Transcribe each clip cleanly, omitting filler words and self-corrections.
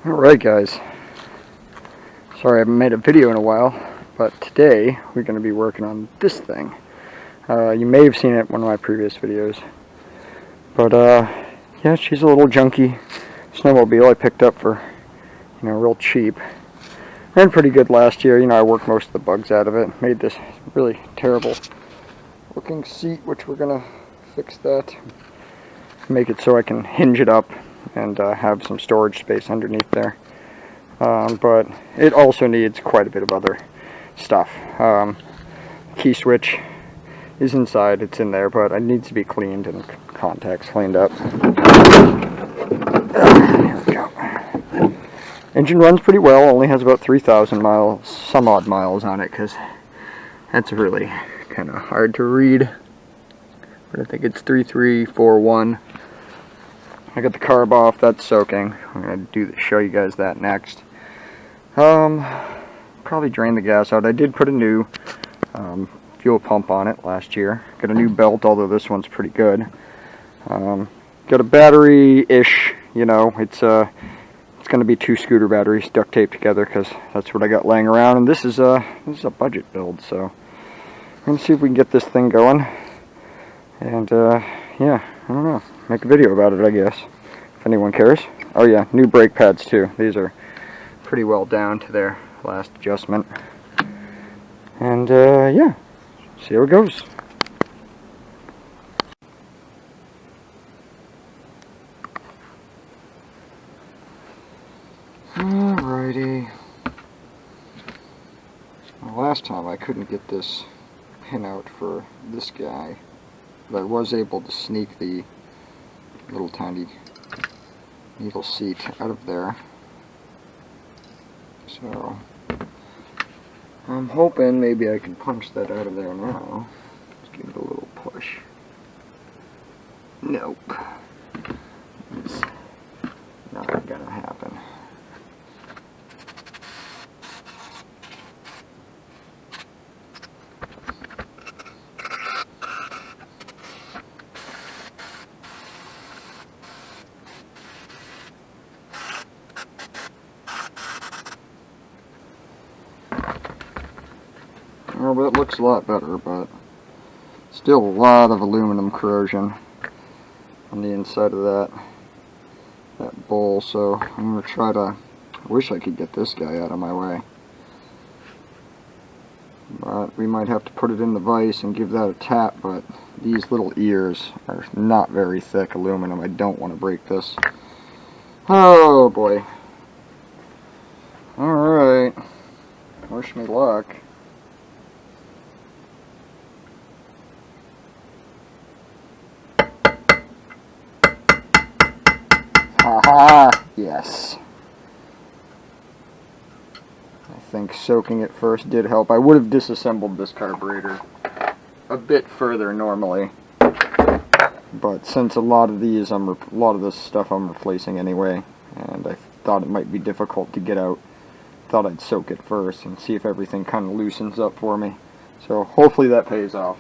Alright guys, sorry I haven't made a video in a while, but today we're going to be working on this thing. You may have seen it in one of my previous videos, but yeah, she's a little junky snowmobile I picked up for, real cheap. Ran pretty good last year. I worked most of the bugs out of it. Made this really terrible looking seat, which we're going to fix that. Make it so I can hinge it up and have some storage space underneath there. But it also needs quite a bit of other stuff. Key switch is inside, it's in there, but it needs to be cleaned and contacts cleaned up. There we go. Engine runs pretty well, only has about 3,000 miles, some odd miles on it, because that's really kind of hard to read. But I think it's 3341. I got the carb off, that's soaking. I'm going to show you guys that next. Probably drain the gas out. I did put a new fuel pump on it last year. Got a new belt, although this one's pretty good. Got a battery-ish, it's going to be 2 scooter batteries duct taped together because that's what I got laying around. And this is a budget build, so we're going to see if we can get this thing going. And yeah, I don't know. Make a video about it, I guess, if anyone cares. Oh yeah, new brake pads too. These are pretty well down to their last adjustment. And yeah, see how it goes. Alrighty. Well, last time I couldn't get this pin out for this guy, but I was able to sneak the little tiny needle seat out of there. So I'm hoping maybe I can punch that out of there now. Just give it a little push. Nope. It's not gonna happen. Well, that looks a lot better, but still a lot of aluminum corrosion on the inside of that bowl, so I'm going to try to, I wish I could get this guy out of my way. But we might have to put it in the vise and give that a tap, but these little ears are not very thick aluminum. I don't want to break this. Oh boy. Alright. Wish me luck. Haha, yes. I think soaking it first did help. I would have disassembled this carburetor a bit further normally, but since a lot of this stuff I'm replacing anyway, and I thought it might be difficult to get out, thought I'd soak it first and see if everything kind of loosens up for me. So hopefully that pays off.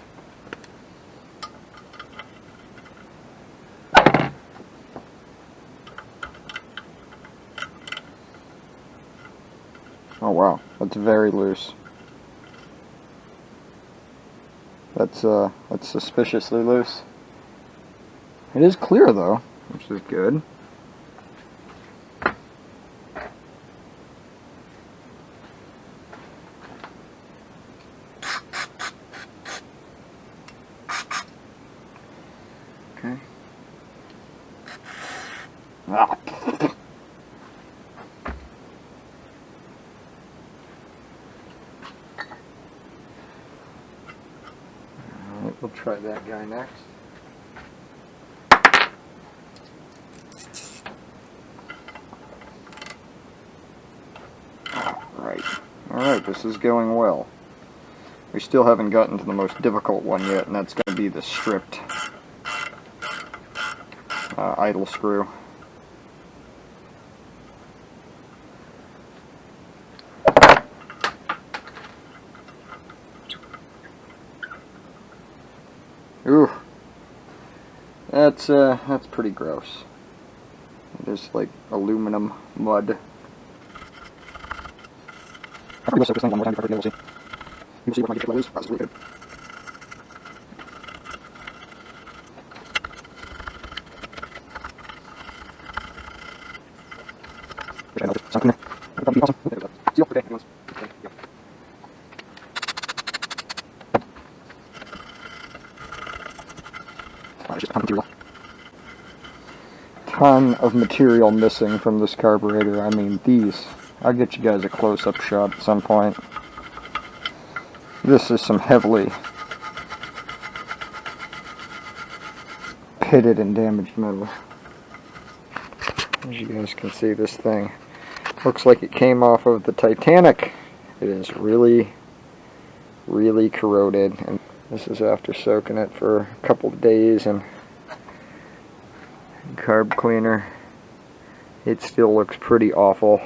Oh wow, that's very loose. That's suspiciously loose. It is clear though, which is good. Okay. Ah. We'll try that guy next. Alright, this is going well. We still haven't gotten to the most difficult one yet, and that's going to be the stripped idle screw. Ooh, that's pretty gross. There's like aluminum mud probably will soak this thing one more time before I forget, we'll see. You'll see what my level is. That's really good. Wish I melted something there. That would be awesome. There we go. Seal. Okay, anyways. Okay, yep. Wow, there's just a ton of material. Ton of material missing from this carburetor. I mean, these. I'll get you guys a close-up shot at some point. This is some heavily pitted and damaged metal. As you guys can see, this thing looks like it came off of the Titanic. It is really, really corroded, and this is after soaking it for a couple of days in carb cleaner. It still looks pretty awful.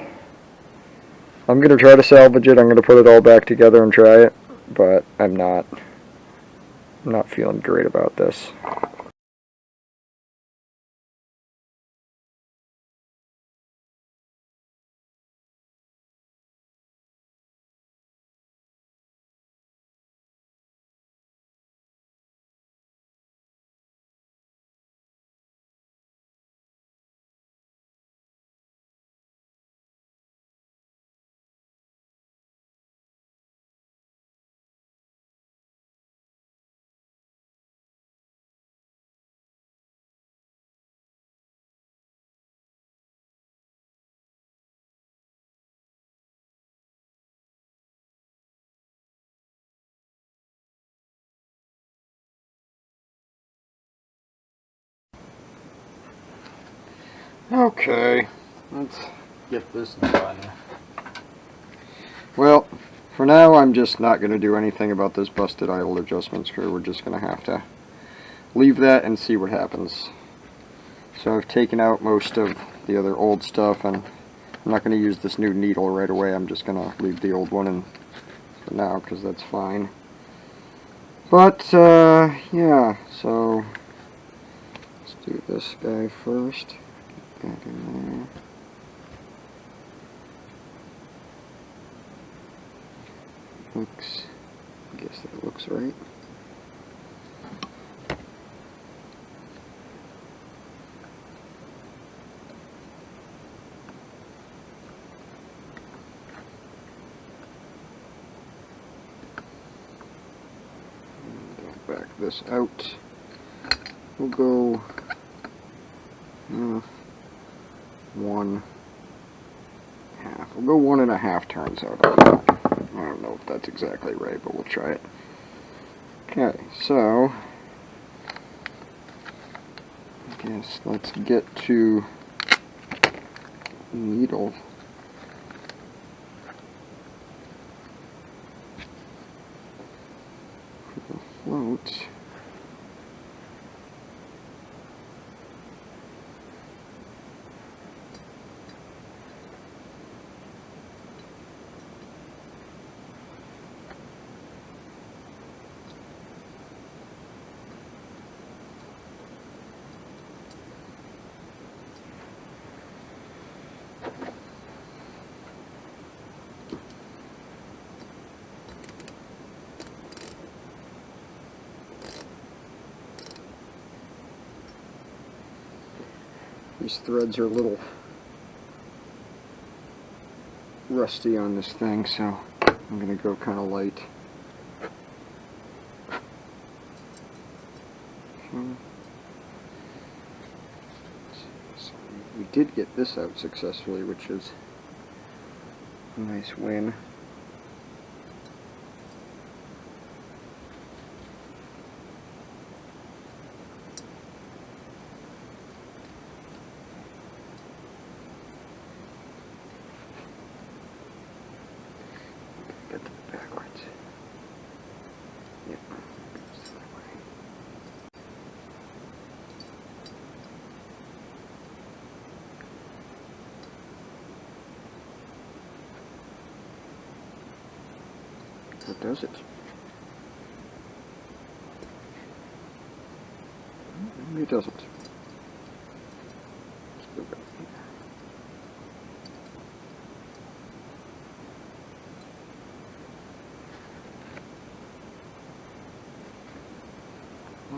I'm going to try to salvage it. I'm going to put it all back together and try it, but I'm not feeling great about this. Okay, let's get this done. Well, for now I'm just not going to do anything about this busted idle adjustment screw. We're just going to have to leave that and see what happens. So I've taken out most of the other old stuff, and I'm not going to use this new needle right away. I'm just going to leave the old one in for now because that's fine. But, yeah, so let's do this guy first. That in there. Looks, I guess that looks right. Back this out. We'll go 1.5. We'll go 1.5 turns out on that. I don't know if that's exactly right, but we'll try it. Okay, so I guess let's get to needle. For the float. These threads are a little rusty on this thing, so I'm going to go kind of light. So we did get this out successfully, which is a nice win. Get it backwards. Yep. Goes that way. What does it? Maybe it doesn't. Let's go back.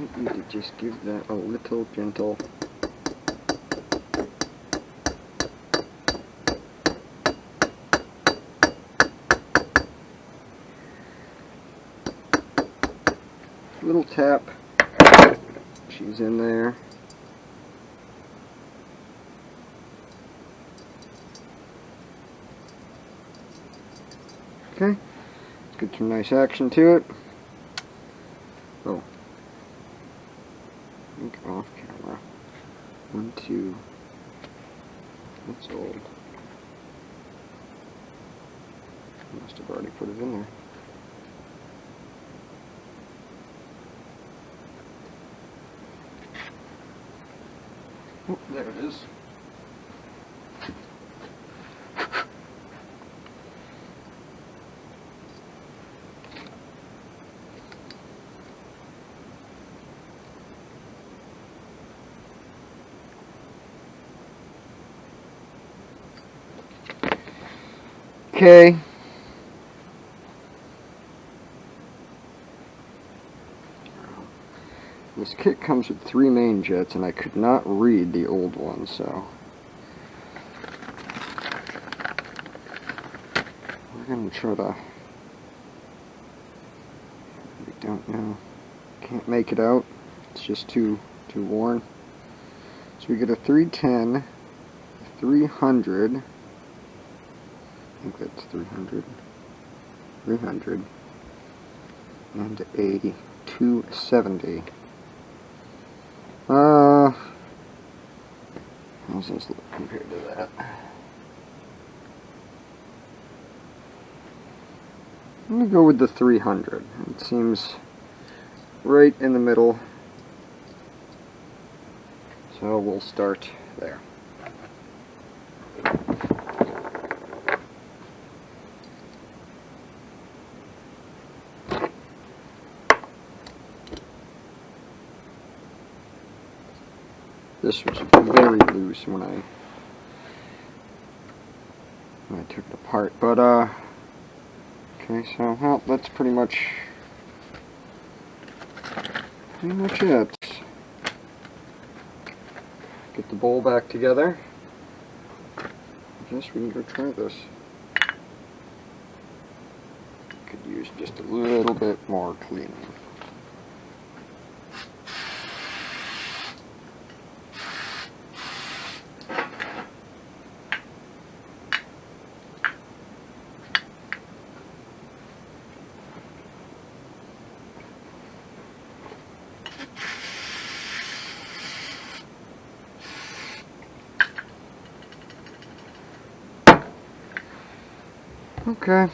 Might need to just give that a little gentle. Little tap. She's in there. Okay, let's get some nice action to it. Oh, I think off camera. 1, 2. That's old. I must have already put it in there. Oh, there it is. Okay. This kit comes with 3 main jets, and I could not read the old one, so we're going to try to, we don't know, can't make it out, it's just too worn. So we get a 310, 300, I think that's 300, and a 270. How's this look compared to that? I'm going to go with the 300. It seems right in the middle. So we'll start there. This was very loose when I took it apart, but okay, so well, that's pretty much it. Get the bowl back together. I guess we can go try this. Could use just a little bit more cleaning. Okay.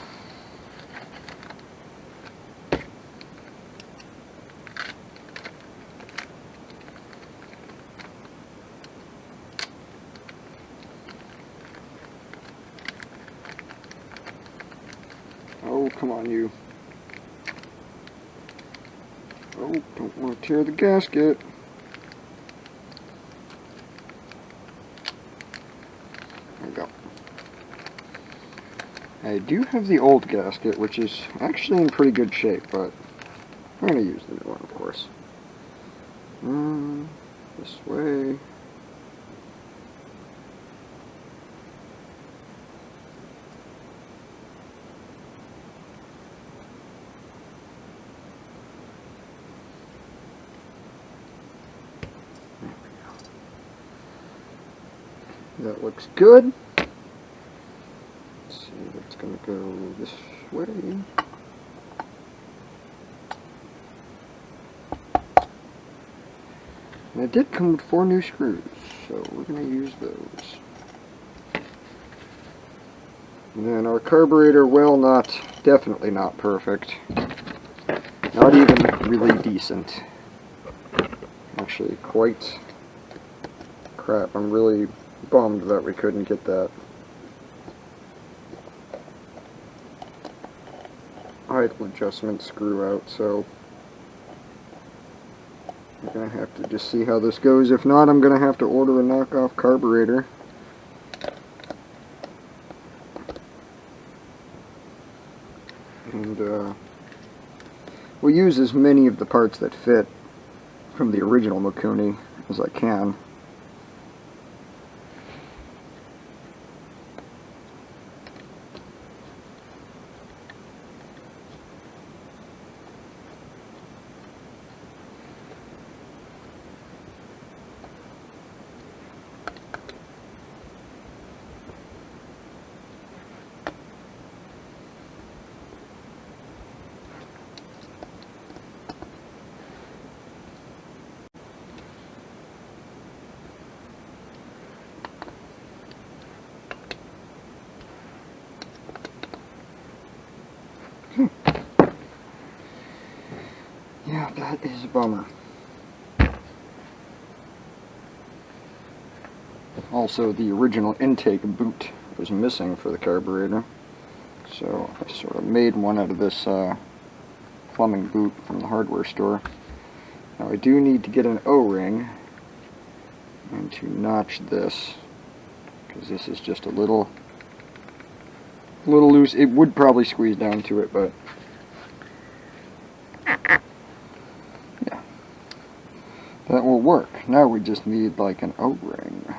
Oh, come on, you. Oh, don't want to tear the gasket. There we go. I do have the old gasket, which is actually in pretty good shape, but I'm going to use the new one, of course. This way. That looks good. Let's see, it's going to go this way. And it did come with 4 new screws, so we're going to use those. And then our carburetor, well, definitely not perfect. Not even really decent. Actually, quite crap. I'm really bummed that we couldn't get that idle adjustment screw out, so I'm going to have to just see how this goes. If not, I'm going to have to order a knockoff carburetor. And we'll use as many of the parts that fit from the original Mikuni as I can. Yeah, that is a bummer. Also, the original intake boot was missing for the carburetor, so I sort of made one out of this plumbing boot from the hardware store. Now I do need to get an O-ring and to notch this, because this is just a little loose. It would probably squeeze down to it, but yeah, that will work. Now we just need like an O-ring.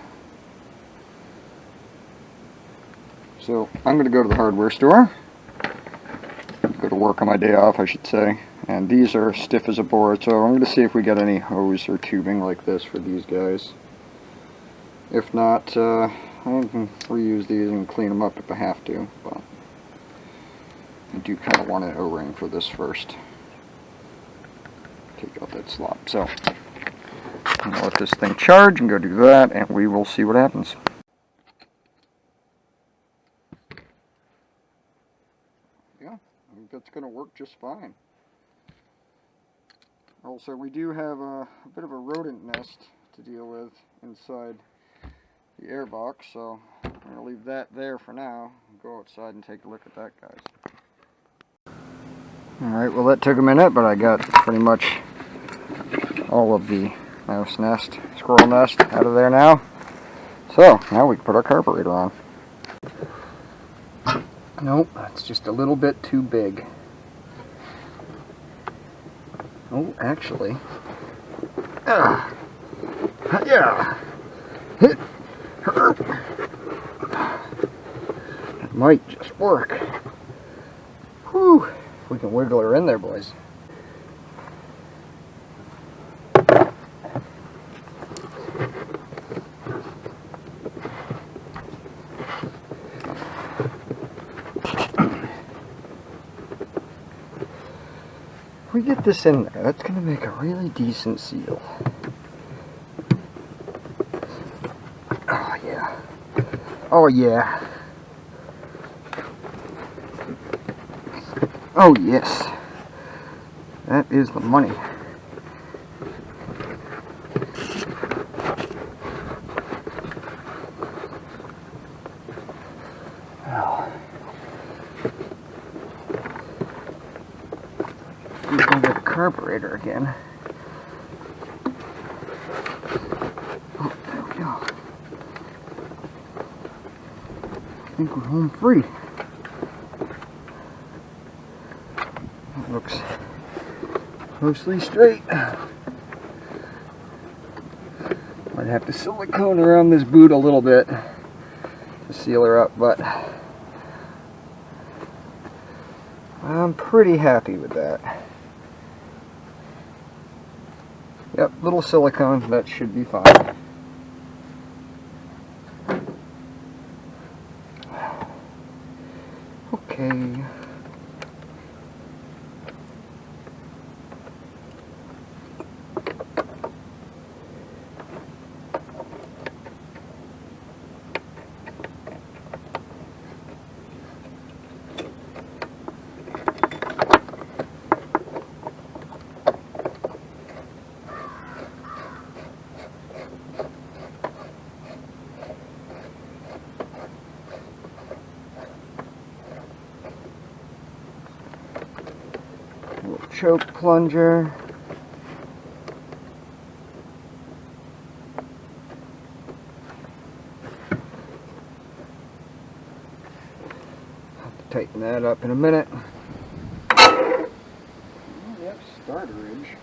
So I'm going to go to the hardware store, go to work on my day off I should say, and these are stiff as a board, so I'm going to see if we get any hose or tubing like this for these guys. If not, I can reuse these and clean them up if I have to, but I do kind of want an O-ring for this first. Take out that slop. So I'm going to let this thing charge and go do that, and we will see what happens. Yeah, I think that's going to work just fine. Also, we do have a bit of a rodent nest to deal with inside the air box, so I'm going to leave that there for now and go outside and take a look at that, guys. Alright, well that took a minute, but I got pretty much all of the mouse nest, squirrel nest out of there now. So, now we can put our carburetor on. Nope, that's just a little bit too big. Oh, actually. Yeah. Hit. That might just work. Whew. We can wiggle her in there, boys. If we get this in there, that's going to make a really decent seal. Oh yeah. Oh yeah. Oh yes. That is the money. Well, we're going to get the carburetor again. Oh, there we go. I think we're home free. That looks mostly straight. Might have to silicone around this boot a little bit to seal her up, but I'm pretty happy with that. Yep, little silicone, that should be fine. Okay. Choke plunger. Have to tighten that up in a minute. Yep, starter edge.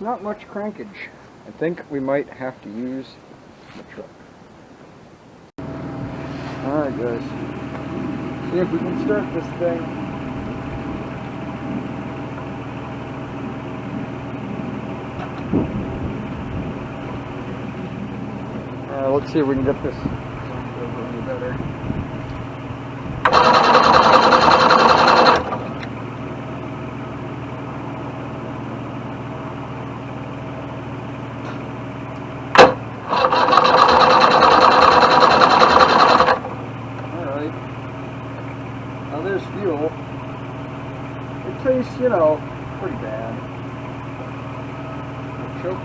not much crankage. I think we might have to use the truck. Alright guys, see if we can start this thing. Let's see if we can get this over any better. Alright. Now there's fuel. It tastes, you know, pretty bad. Choke.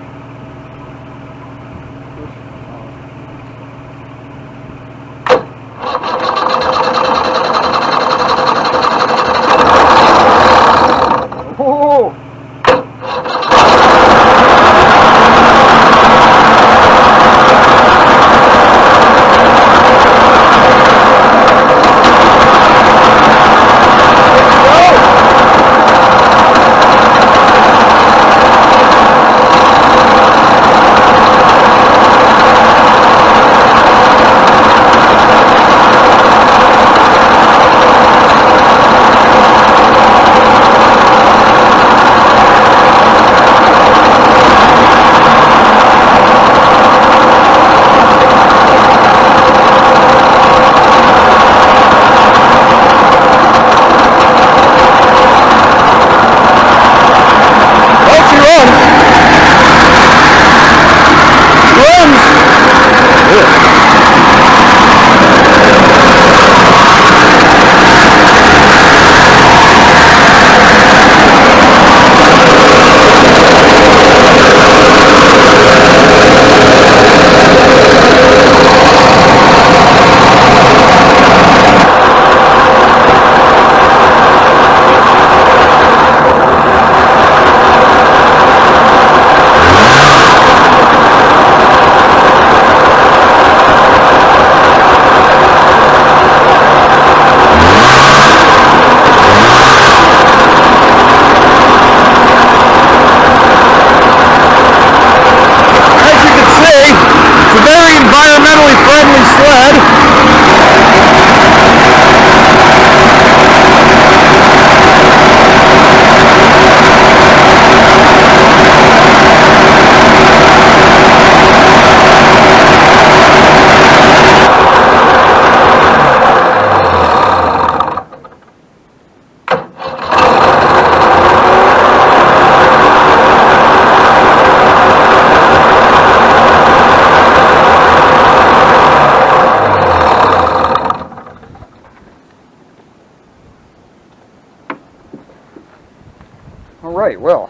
Alright, well,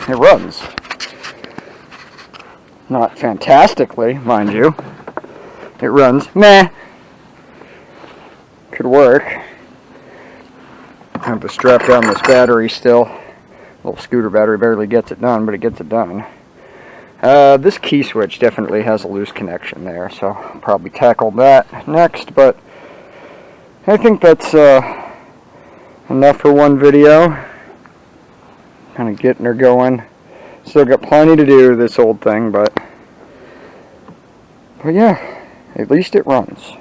it runs. Not fantastically, mind you. It runs meh. Could work. I have to strap down this battery still. Little scooter battery barely gets it done, but it gets it done. This key switch definitely has a loose connection there, so I'll probably tackle that next, but I think that's enough for one video. Kind of getting her going. Still got plenty to do to this old thing, but yeah, at least it runs.